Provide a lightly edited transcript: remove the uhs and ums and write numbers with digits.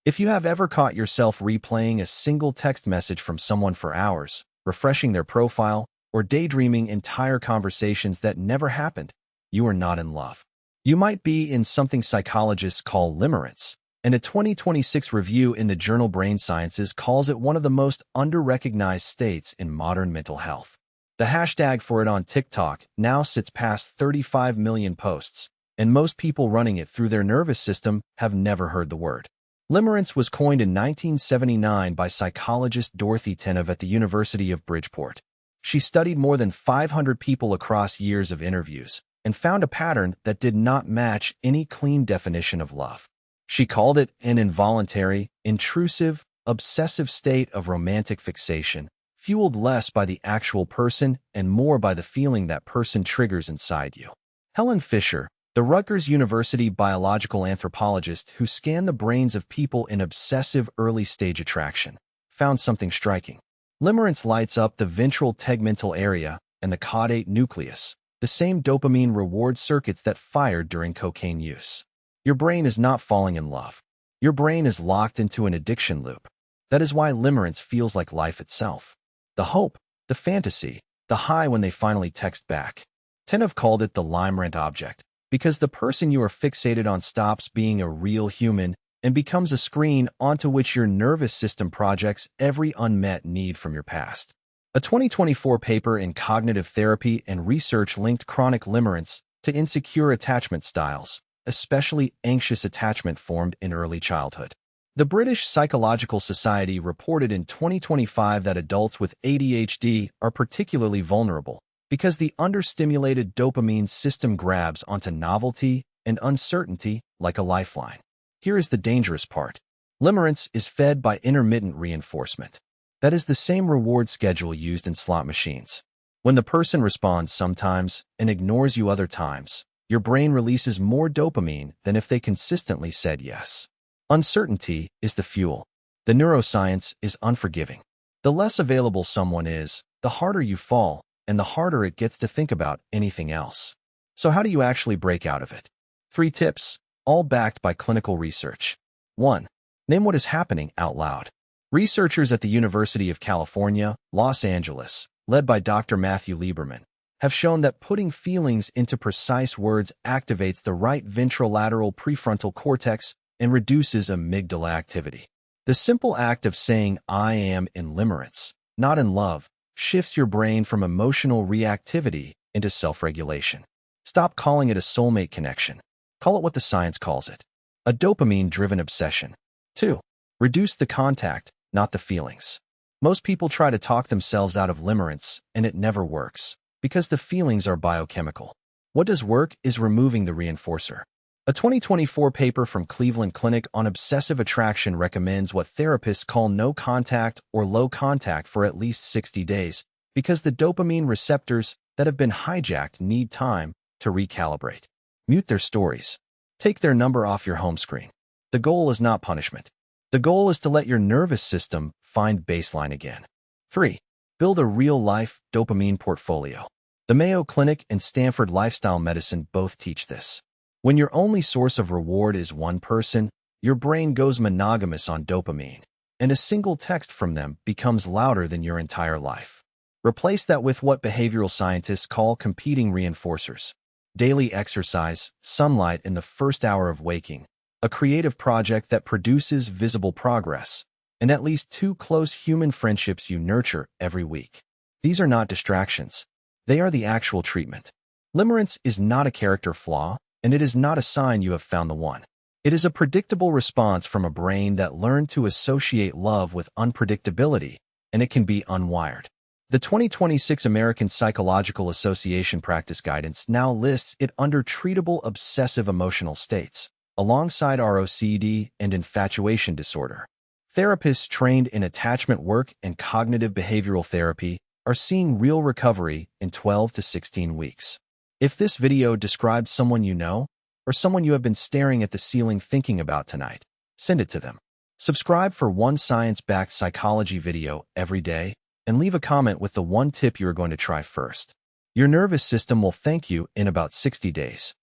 If you have ever caught yourself replaying a single text message from someone for hours, refreshing their profile, or daydreaming entire conversations that never happened, you are not in love. You might be in something psychologists call limerence, and a 2026 review in the journal Brain Sciences calls it one of the most under-recognized states in modern mental health. The hashtag for it on TikTok now sits past 35 million posts, and most people running it through their nervous system have never heard the word. Limerence was coined in 1979 by psychologist Dorothy Tennov at the University of Bridgeport. She studied more than 500 people across years of interviews and found a pattern that did not match any clean definition of love. She called it an involuntary, intrusive, obsessive state of romantic fixation, fueled less by the actual person and more by the feeling that person triggers inside you. Helen Fisher, the Rutgers University biological anthropologist who scanned the brains of people in obsessive early-stage attraction, found something striking. Limerence lights up the ventral tegmental area and the caudate nucleus, the same dopamine reward circuits that fired during cocaine use. Your brain is not falling in love. Your brain is locked into an addiction loop. That is why limerence feels like life itself. The hope, the fantasy, the high when they finally text back. Tennov called it the limerent object, because the person you are fixated on stops being a real human and becomes a screen onto which your nervous system projects every unmet need from your past. A 2024 paper in Cognitive Therapy and Research linked chronic limerence to insecure attachment styles, especially anxious attachment formed in early childhood. The British Psychological Society reported in 2025 that adults with ADHD are particularly vulnerable because the understimulated dopamine system grabs onto novelty and uncertainty like a lifeline. Here is the dangerous part. Limerence is fed by intermittent reinforcement. That is the same reward schedule used in slot machines. When the person responds sometimes and ignores you other times, your brain releases more dopamine than if they consistently said yes. Uncertainty is the fuel. The neuroscience is unforgiving. The less available someone is, the harder you fall, and the harder it gets to think about anything else. So how do you actually break out of it? 3 tips, all backed by clinical research. 1. Name what is happening out loud. Researchers at the University of California, Los Angeles, led by Dr. Matthew Lieberman, have shown that putting feelings into precise words activates the right ventrolateral prefrontal cortex and reduces amygdala activity. The simple act of saying, "I am in limerence, not in love," shifts your brain from emotional reactivity into self-regulation. Stop calling it a soulmate connection. Call it what the science calls it, a dopamine-driven obsession. 2. Reduce the contact, not the feelings. Most people try to talk themselves out of limerence, and it never works, because the feelings are biochemical. What does work is removing the reinforcer. A 2024 paper from Cleveland Clinic on obsessive attraction recommends what therapists call no contact or low contact for at least 60 days, because the dopamine receptors that have been hijacked need time to recalibrate. Mute their stories. Take their number off your home screen. The goal is not punishment. The goal is to let your nervous system find baseline again. 3. Build a real-life dopamine portfolio. The Mayo Clinic and Stanford Lifestyle Medicine both teach this. When your only source of reward is one person, your brain goes monogamous on dopamine, and a single text from them becomes louder than your entire life. Replace that with what behavioral scientists call competing reinforcers. Daily exercise, sunlight in the first hour of waking, a creative project that produces visible progress, and at least 2 close human friendships you nurture every week. These are not distractions. They are the actual treatment. Limerence is not a character flaw, and it is not a sign you have found the one. It is a predictable response from a brain that learned to associate love with unpredictability, and it can be unwired. The 2026 American Psychological Association Practice Guidance now lists it under treatable obsessive emotional states, alongside ROCD and infatuation disorder. Therapists trained in attachment work and cognitive behavioral therapy are seeing real recovery in 12 to 16 weeks. If this video describes someone you know, or someone you have been staring at the ceiling thinking about tonight, send it to them. Subscribe for one science-backed psychology video every day, and leave a comment with the one tip you are going to try first. Your nervous system will thank you in about 60 days.